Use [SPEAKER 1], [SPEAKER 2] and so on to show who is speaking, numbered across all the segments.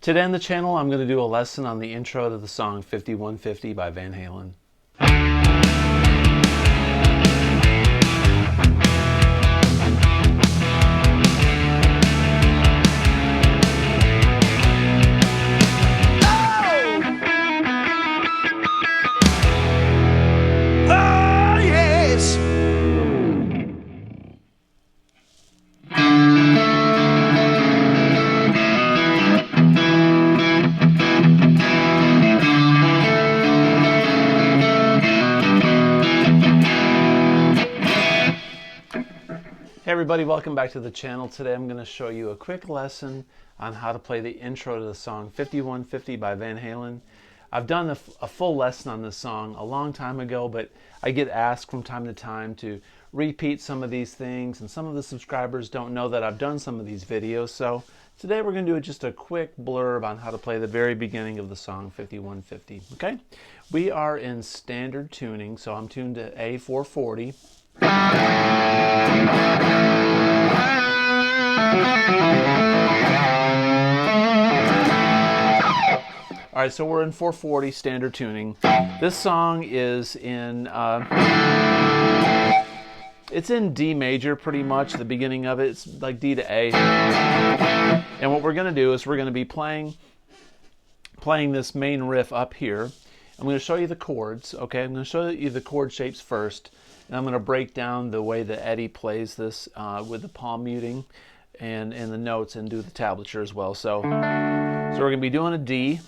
[SPEAKER 1] Today on the channel, I'm going to do a lesson on the intro to the song 5150 by Van Halen. Hey everybody, welcome back to the channel. Today I'm going to show you a quick lesson on how to play the intro to the song 5150 by Van Halen. I've done a full lesson on this song a long time ago, but I get asked from time to time to repeat some of these things, and some of the subscribers don't know that I've done some of these videos. So today we're going to do just a quick blurb on how to play the very beginning of the song 5150. Okay? We are in standard tuning, so I'm tuned to A440. Alright, so we're in 440 standard tuning. This song is in, it's in D major pretty much, the beginning of it. It's like D to A. And what we're going to do is we're going to be playing this main riff up here. I'm going to show you the chords, okay? I'm going to show you the chord shapes first. And I'm going to break down the way that Eddie plays this with the palm muting and the notes, and do the tablature as well. So we're going to be doing a D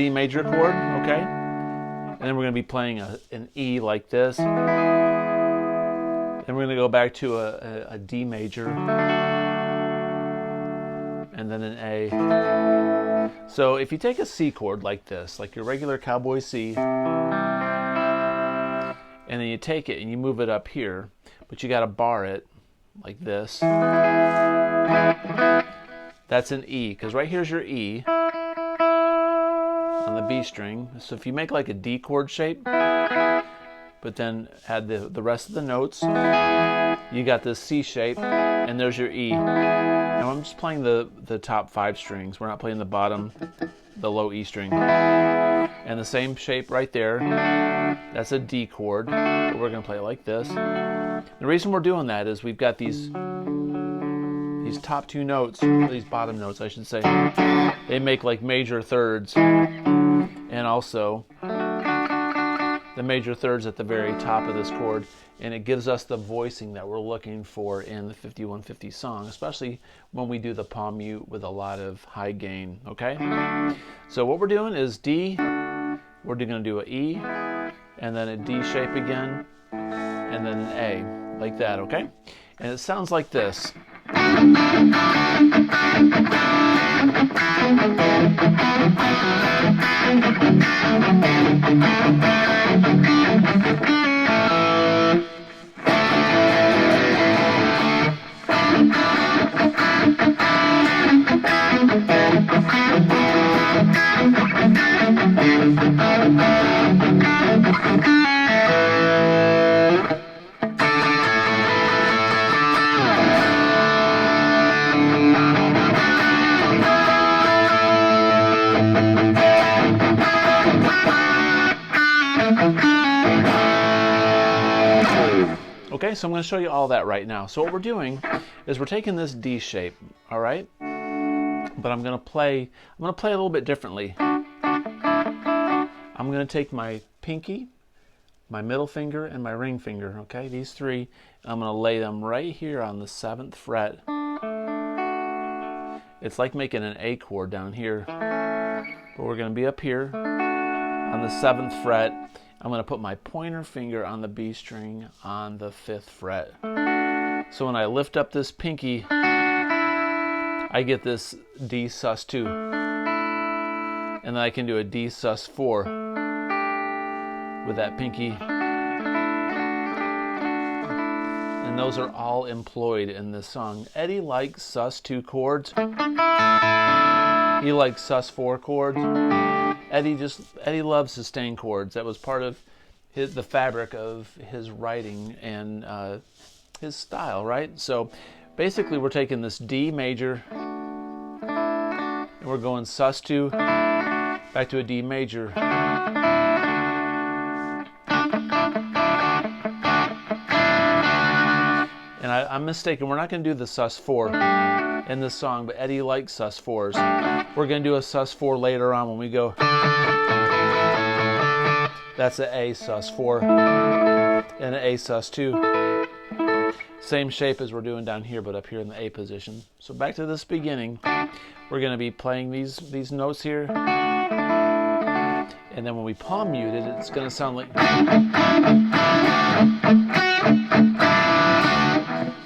[SPEAKER 1] major chord, okay? And then we're going to be playing an E like this. Then we're going to go back to a D major, and then an A. So if you take a C chord like this, like your regular cowboy C, and then you take it and you move it up here, but you got to bar it like this. That's an E, because right here's your E on the B string. So if you make like a D chord shape, but then add the rest of the notes, you got this C shape, and there's your E. Now I'm just playing the top 5 strings. We're not playing the bottom, the low E string. And the same shape right there, that's a D chord, but we're going to play it like this. The reason we're doing that is we've got these top 2 notes, these bottom notes I should say, they make like major thirds, and also the major thirds at the very top of this chord, and it gives us the voicing that we're looking for in the 5150 song, especially when we do the palm mute with a lot of high gain, okay? So what we're doing is D, we're going to do an E, and then a D shape again, and then an A, like that, okay? And it sounds like this. Okay, so I'm going to show you all that right now. So what we're doing is we're taking this D shape, all right? But I'm going to play a little bit differently. I'm going to take my pinky, my middle finger, and my ring finger, okay? These 3, I'm going to lay them right here on the 7th fret. It's like making an A chord down here. But we're going to be up here on the 7th fret. I'm going to put my pointer finger on the B string on the 5th fret. So when I lift up this pinky, I get this D sus2. And then I can do a D sus4 with that pinky. And those are all employed in this song. Eddie likes sus2 chords. He likes sus4 chords. Eddie loves sustained chords. That was part of the fabric of his writing and his style, right? So basically we're taking this D major and we're going sus2 back to a D major. And I'm mistaken, we're not going to do the sus4 in this song, but Eddie likes sus4s. We're going to do a sus4 later on when we go. That's an A sus4 and an A sus2. Same shape as we're doing down here, but up here in the A position. So back to this beginning, we're going to be playing these notes here. And then when we palm mute it, it's going to sound like.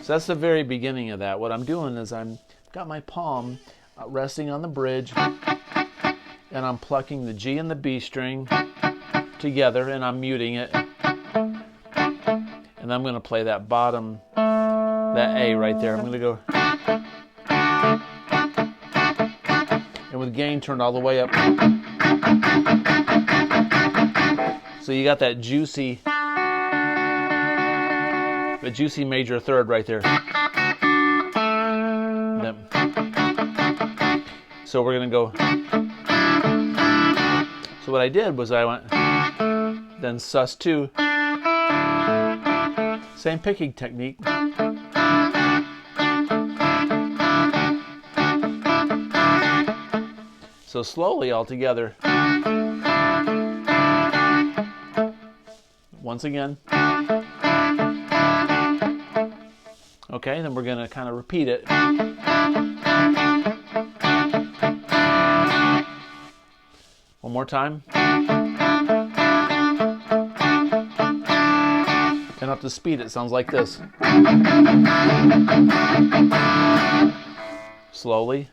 [SPEAKER 1] So that's the very beginning of that. What I'm doing is I've got my palm resting on the bridge, and I'm plucking the G and the B string together, and I'm muting it. And I'm going to play that bottom, that A right there. I'm going to go. And with gain turned all the way up. So you got that juicy major third right there. So we're going to go. So what I did was I went, then sus2, same picking technique. So slowly all together. Once again. Okay, then we're going to kind of repeat it. One more time. And up to speed, it sounds like this. Slowly.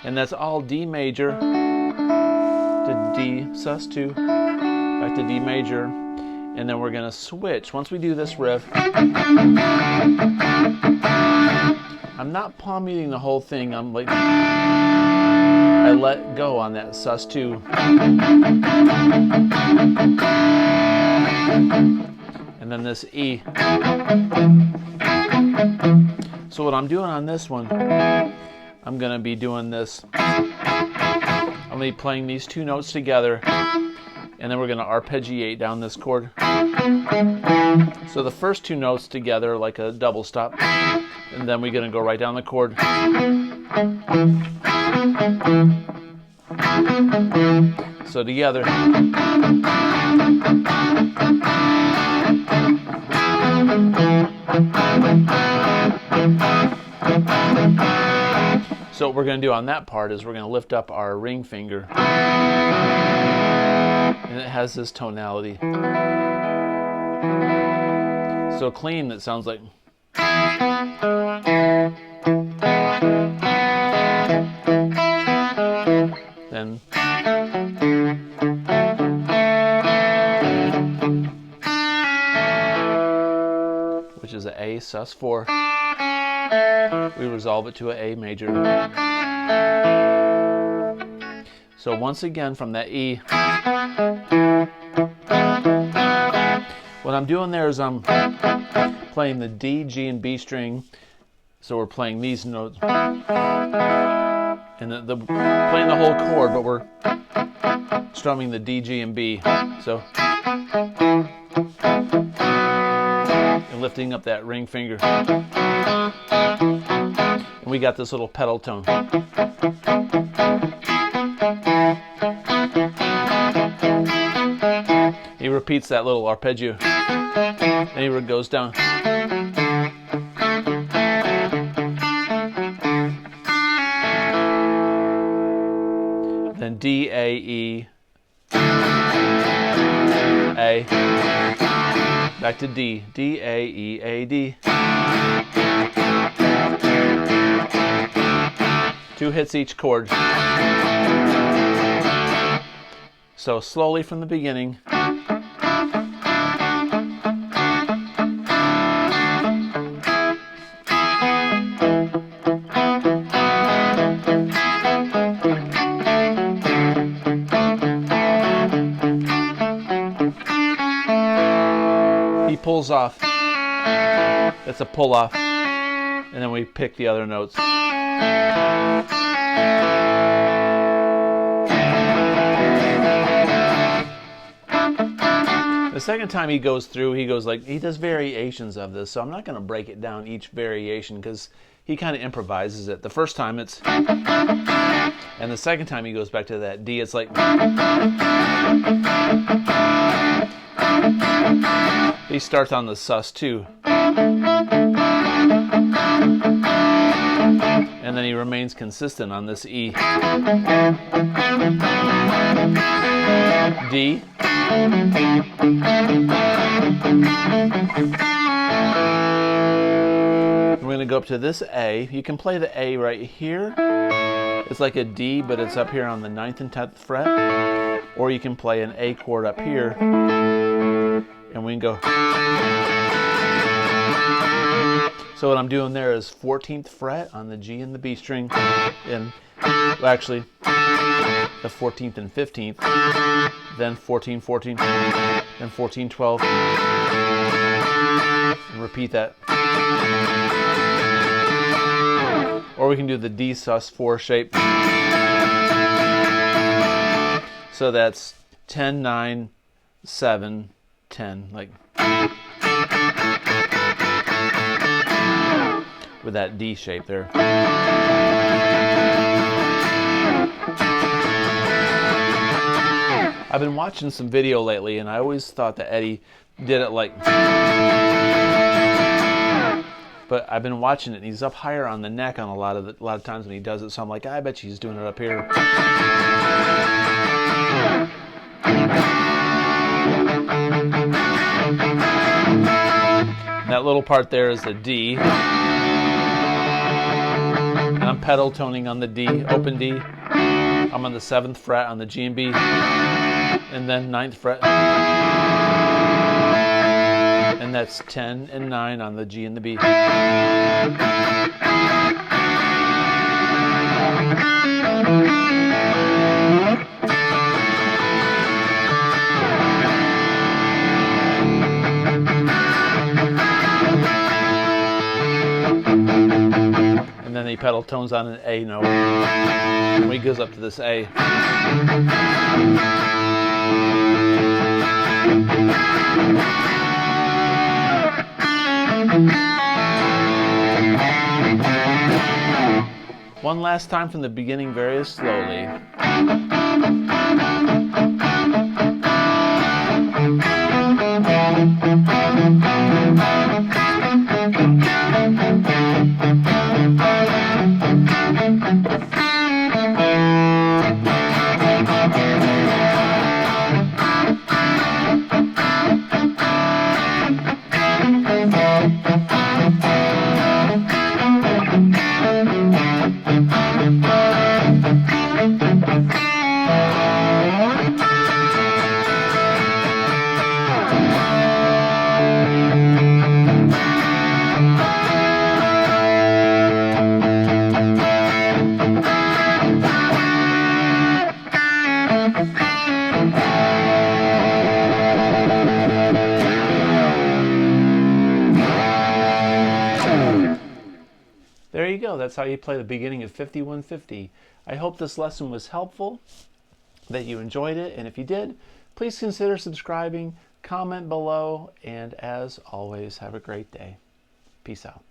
[SPEAKER 1] And that's all D major to D sus2, back to D major. And then we're going to switch. Once we do this riff, I'm not palm muting the whole thing. I'm like, I let go on that sus2. And then this E. So what I'm doing on this one, I'm going to be doing this. I'm going to be playing these two notes together. And then we're going to arpeggiate down this chord. So the first two notes together like a double stop. And then we're going to go right down the chord. So together. So what we're going to do on that part is we're going to lift up our ring finger. And it has this tonality. So clean, that sounds like. Then. Which is an A sus4. We resolve it to an A major. So once again from that E. What I'm doing there is I'm playing the D, G, and B string. So we're playing these notes. And playing the whole chord, but we're strumming the D, G, and B. So. And lifting up that ring finger. And we got this little pedal tone. He repeats that little arpeggio. And he goes down. Then D, A, E, A. Back to D. D, A, E, A, D. 2 hits each chord. So slowly from the beginning. He pulls off. That's a pull off. and then we pick the other notes. The second time he goes through, he does variations of this, so I'm not going to break it down each variation because he kind of improvises it. The first time it's, and the second time he goes back to that D, it's like, he starts on the sus2, and then he remains consistent on this E. D. We're going to go up to this A. You can play the A right here. It's like a D, but it's up here on the 9th and 10th fret. Or you can play an A chord up here, and we can go. So what I'm doing there is 14th fret on the G and the B string, and well, actually the 14th and 15th, then 14, 14, then 14, 12, and repeat that. Or we can do the D sus4 shape. So that's 10, 9, 7, 10, like with that D shape there. I've been watching some video lately, and I always thought that Eddie did it like, but I've been watching it, and he's up higher on the neck on a lot of times when he does it. So I'm like, I bet he's doing it up here. That little part there is the D. And I'm pedal toning on the D, open D. I'm on the 7th fret on the G and B, and then 9th fret. And that's 10 and 9 on the G and the B. And then he pedal tones on an A note, and he goes up to this A. One last time from the beginning, very slowly. There you go. That's how you play the beginning of 5150. I hope this lesson was helpful, that you enjoyed it, and if you did, please consider subscribing, comment below, and as always, have a great day. Peace out.